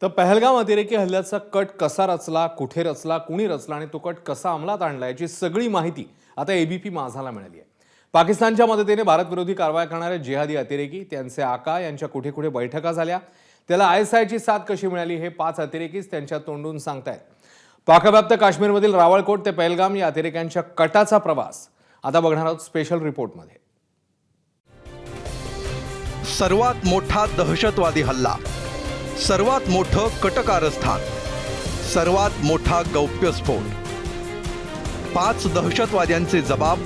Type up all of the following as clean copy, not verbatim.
तर पहलगाम अतिरेकी हल्ल्याचा कट कसा रचला, कुठे रचला, कुणी रचला आणि तो कट कसा अंमलात आणला याची सगळी माहिती आता एबीपी माझाला मिळाली आहे। पाकिस्तानच्या मदतीने भारतविरोधी कारवाया करणारे जिहादी अतिरेकी, त्यांचे आका यांच्या कुठे कुठे बैठका झाल्या, त्याला आयएसआयची साथ कशी मिळाली हे 5 अतिरेकीच त्यांच्या तोंडून सांगतायत। पाकव्याप्त काश्मीरमधील रावळकोट ते पहलगाम या अतिरेक्यांच्या कटाचा प्रवास आता बघणार आहोत स्पेशल रिपोर्टमध्ये। सर्वात मोठा दहशतवादी हल्ला, सर्वात मोठं कटकारस्थान, सर्वात मोठा गौप्यस्फोट, 5 दहशतवाद्यांचे जबाब,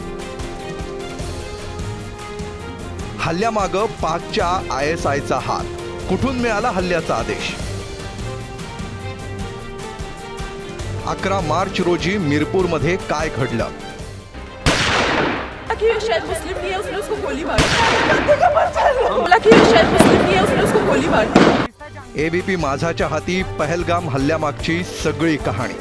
हल्ल्यामागं पाकच्या आयएसआयचा हात, कुठून मिळाला हल्ल्याचा आदेश। 11 मार्च रोजी मिरपूरमध्ये काय घडलं, शायद मुस्लिम नहीं है, उसने उसको गोली मारी। बोला कि शायद मुस्लिम नहीं है, उसने उसको गोली मारी। एबीपी माझाच्या हाती पहलगाम हल्ल्यामागची सगळी कहाणी।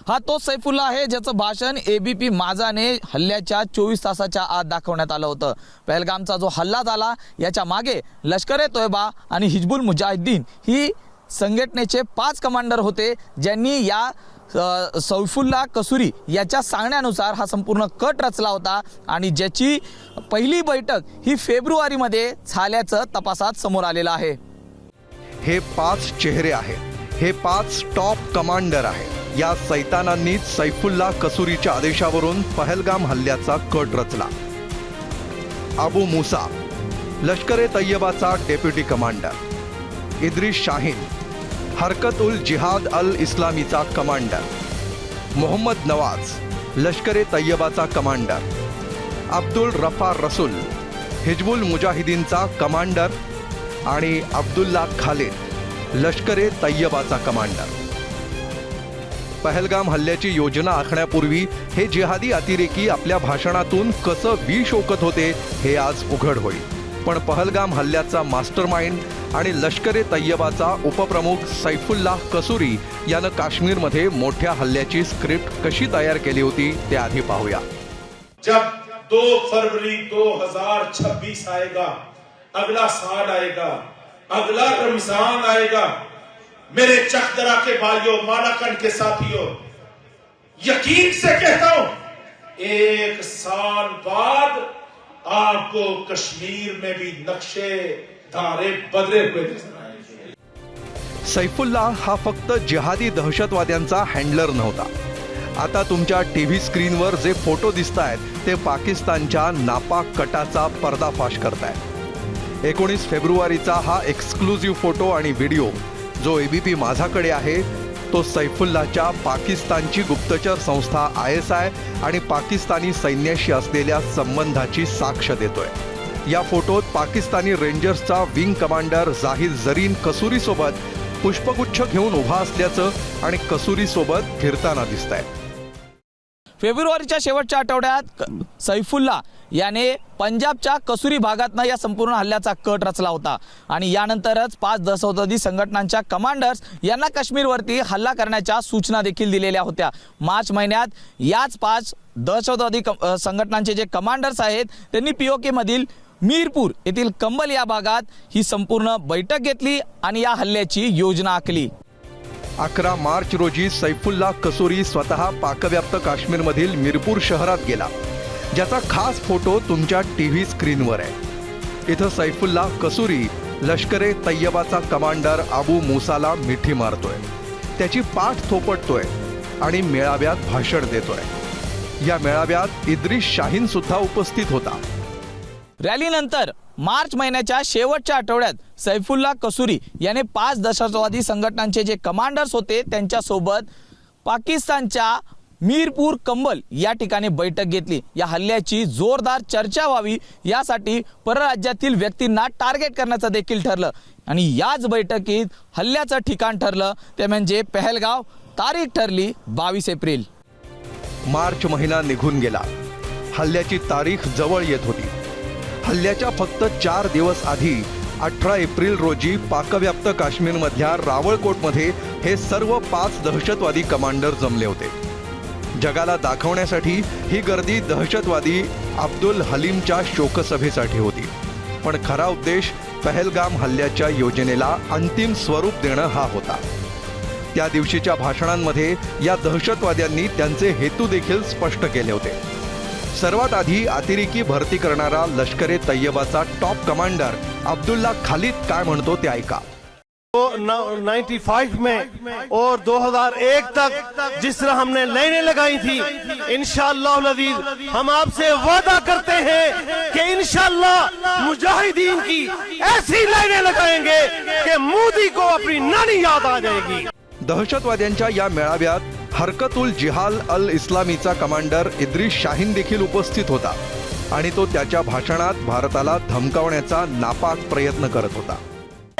हा तो सैफुल्ला आहे ज्याचं भाषण एबीपी माझाने हल्ल्याच्या 24 तासाच्या आत दाखवण्यात आलं होतं। पहलगामचा जो हल्ला झाला याच्या मागे लष्कर ए तोयबा आणि हिजबुल मुजाहिद्दीन ही संघटनेचे 5 कमांडर होते, ज्यांनी या सैफुल्ला कसूरी याच्या सांगण्यानुसार हा संपूर्ण कट रचला होता आणि ज्याची पहिली बैठक ही फेब्रुवारीमध्ये झाल्याचं तपासात समोर आलेलं आहे। हे 5 चेहरे आहेत, हे 5 टॉप कमांडर आहेत। या सैतानांनीच सैफुल्ला कसूरीच्या आदेशावरून पहलगाम हल्ल्याचा कट रचला। अबू मुसा लष्कर ए तय्यबाचा डेप्युटी कमांडर, इद्रिस शाहीन हरकत उल जिहाद अल इस्लामीचा कमांडर, मोहम्मद नवाज लष्कर ए तय्यबाचा कमांडर, अब्दुल रफा रसूल हिजबुल मुजाहिदीनचा कमांडर आणि अब्दुल्ला खालिद लष्कर ए तय्यबाचा कमांडर। पहलगाम हल्ल्याची योजना आखण्यापूर्वी हे जिहादी अतिरेकी आपल्या भाषणातून कसं विष ओकत होते हे आज उघड होईल। पण पहलगाम हल्ल्याचा मास्टरमाइंड आणि लष्कर ए तय्यबाचा उपप्रमुख सैफुल्ला कसूरी यानं काश्मीरमध्ये मोठ्या हल्ल्याची स्क्रिप्ट कशी तयार केली होती ते आधी पाहूया। जब 2 फरवरी 2026 आएगा, अगला साल आएगा, अगला रमजान आएगा, मेरे चकदरा के भाइयों, मालाकंड के साथियों, यकीन से कहता हूं 1 साल बाद आपको कश्मीर में भी नक्शे धारे बदले हुए नजर आएंगे। सैफुल्ला हा फक्त जिहादी दहशतवाद्यांचा हँडलर नव्हता। आता तुमच्या टीव्ही स्क्रीनवर जे फोटो दिसतायत ते पाकिस्तानच्या नापाक कटाचा पर्दाफाश करतायत। 19 फेब्रुवारीचा हा एक्सक्लुझिव्ह फोटो आणि व्हिडिओ जो एबीपी माझाकडे आहे तो सैफुल्लाच्या पाकिस्तानची गुप्तचर संस्था आयएसआय आणि पाकिस्तानी सैन्याशी असलेल्या संबंधाची साक्ष देतोय। या फोटोत पाकिस्तानी रेंजर्सचा विंग कमांडर जाहिद जरीन कसूरी सोबत पुष्पगुच्छ घेऊन उभा असल्याचं आणि कसूरी सोबत फिरताना दिसतंय। फेब्रुवारीच्या शेवटच्या आठवड्यात सैफुल्ला याने पंजाबच्या कसूरी भागातनं या संपूर्ण हल्ल्याचा कट रचला होता आणि यानंतरच 5 दहशतवादी संघटनांच्या कमांडर्स यांना काश्मीरवरती हल्ला करण्याच्या सूचना देखील दिलेल्या होत्या। मार्च महिन्यात याच 5 दहशतवादी संघटनांचे जे कमांडर्स आहेत त्यांनी पीओके मधील मीरपूर येथील कंबल या भागात ही संपूर्ण बैठक घेतली आणि या हल्ल्याची योजना आखली। 11 मार्च रोजी सैफुल्ला कसूरी स्वतः पाकव्याप्त काश्मीरमधील मिरपूर शहरात गेला, ज्याचा खास फोटो तुमच्या टीव्ही स्क्रीनवर आहे। इथं सैफुल्ला कसूरी लष्कर ए तय्यबाचा कमांडर अबू मुसाला मिठी मारतोय, त्याची पाठ थोपटतोय आणि मेळाव्यात भाषण देतोय। या मेळाव्यात इद्रिस शाहीन सुद्धा उपस्थित होता। रॅलीनंतर मार्च महिन्याच्या शेवटच्या आठवड्यात सैफुल्ला कसूरी याने 5 दहशतवादी संघटनांचे जे कमांडर्स होते त्यांच्यासोबत पाकिस्तानच्या मीरपूर कंबल या ठिकाणी बैठक घेतली। या हल्ल्याची जोरदार चर्चा व्हावी यासाठी परराज्यातील व्यक्तींना टार्गेट करण्याचं देखील ठरलं आणि याच बैठकीत हल्ल्याचं ठिकाण ठरलं ते म्हणजे पहलगाव। तारीख ठरली 22 एप्रिल। मार्च महिना निघून गेला, हल्ल्याची तारीख जवळ येत होती। हल्ल्याच्या फक्त 4 दिवस आधी 18 एप्रिल रोजी पाकव्याप्त काश्मीरमधल्या रावळकोटमध्ये हे सर्व 5 दहशतवादी कमांडर जमले होते। जगाला दाखवण्यासाठी ही गर्दी दहशतवादी अब्दुल हलीमच्या शोकसभेसाठी होती, पण खरा उद्देश पहलगाम हल्ल्याच्या योजनेला अंतिम स्वरूप देणं हा होता. त्या दिवशीच्या भाषणांमध्ये या दहशतवाद्यांनी त्यांचे हेतू देखील स्पष्ट केले होते. सर्वात आधी अतिरेकी भरती करणारा लष्कर ए तय्यबाचा टॉप कमांडर अब्दुल्ला खालिद काय म्हणतो ते ऐका. 95 में और 2001 तक जिस तरह हमने लाइनें लगाई थी, इंशाअल्लाह अज़ीज हम आपसे वादा करते हैं कि इंशाअल्लाह मुजाहिदीन की ऐसी लाइनें लगाएंगे कि मोदी को अपनी नानी याद आ जाएगी. दहशतवाद्यांच्या या मेळाव्यात हरकतुल जिहाल अल इस्लामीचा कमांडर इद्रिस शाहीन देखील उपस्थित होता आणि तो त्याच्या भाषणात भारताला धमकावण्याचा नापाक प्रयत्न करत होता.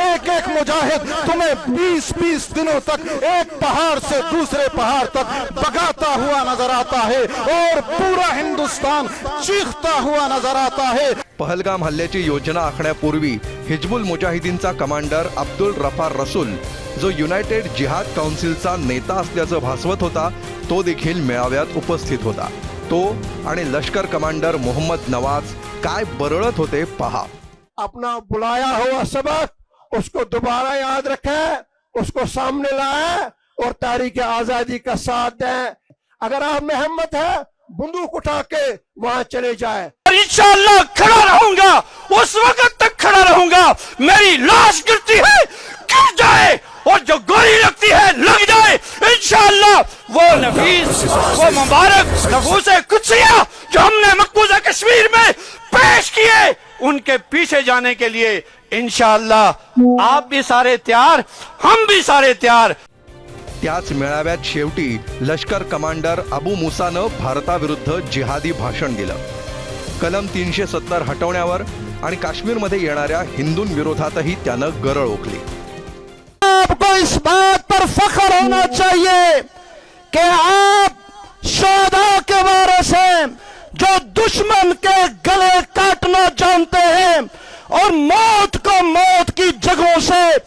एक एक मुजाहिद तुम्हें 20-20 दिनों तक एक पहाड़ से दूसरे पहाड़ तक भगाता हुआ नजर आता है और पूरा हिंदुस्तान चीखता हुआ नजर आता है. पहलगाम हल्ल्याची योजना आखण्यापूर्वी हिजबुल मुजाहिदीनचा कमांडर अब्दुल रफार रसूल, जो युनायटेड जिहाद काउन्सिलचा नेता असल्याचं भासवत होता, तो देखील मेळाव्यात उपस्थित होता. तो आणि लष्कर कमांडर मोहम्मद नवाज काय बरळत होते पहा. अपना बुलाया हुआ सबक उसको दोबारा याद रखें, उसको सामने लाएं और तारीख आजादी का साथ दें. अगर आप में हिम्मत है बंदूक उठा के वहां चले जाए. इंशाअल्लाह खड़ा रहूंगा, उस वक्त तक खड़ा रहूंगा. मेरी लाश गिरती है गिर जाए और जो गोली लगती है लग जाए. इंशाअल्लाह वो नफीस वो मुबारक नफूसे कुदसिया जो हमने मकबूजा कश्मीर में पेश किए, उनके पीछे जाने के लिए इंशाअल्लाह आप भी सारे तैयार, हम भी सारे तैयार. त्याच मेळाव्यात शेवटी लष्कर कमांडर अबू मुसानं भारताविरुद्ध जिहादी भाषण दिलं. कलम 370 हटवण्यावर आणि काश्मीरमध्ये येणाऱ्या हिंदूंविरोधातही त्यानं गरळ ओकली. आपको इस बात पर फख्र होना चाहिए कि आप शोधा के बारे से जो दुश्मन के गले काटना जानते हैं और मौत को मौत की जगहों से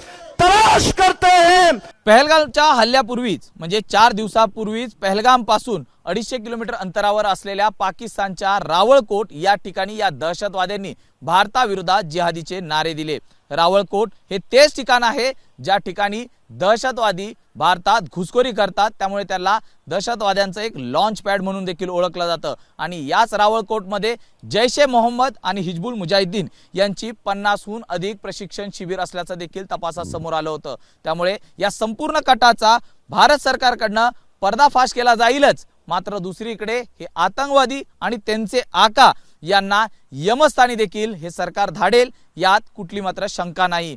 तलाश करते हैं. पहलगामच्या हल्ल्यापूर्वीच म्हणजे 4 दिवसापूर्वीच पहलगाम पासून 250 किलोमीटर अंतरावर असलेल्या पाकिस्तानच्या रावळकोट या ठिकाणी या दहशतवाद्यांनी भारताविरोधात जिहादीचे नारे दिले. रावळकोट हे तेच ठिकाण आहे ज्या ठिकाणी दहशतवादी भारतात घुसखोरी करतात, त्यामुळे त्याला दहशतवाद्यांचं एक लॉन्च पॅड म्हणून देखील ओळखलं जातं. आणि याच रावळकोटमध्ये जैश ए मोहम्मद आणि हिजबुल मुजाहिदीन यांची 50हून अधिक प्रशिक्षण शिबिर असल्याचं देखील तपासात समोर आलं होतं. त्यामुळे या संपूर्ण कटाचा भारत सरकारकडनं पर्दाफाश केला जाईलच, मात्र दुसरीकडे हे आतंकवादी आणि त्यांचे आका यांना यमस्थानी देखील हे सरकार धाडेल, यात कुठली मात्र शंका नाही.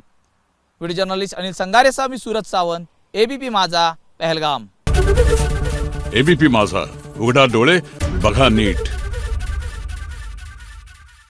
व्हिडिओ जर्नलिस्ट अनिल संगारेसह मी सूरज सावंत, एबीपी माझा, पहलगाम. एबीपी माझा, उघडा डोळे बघा नीट.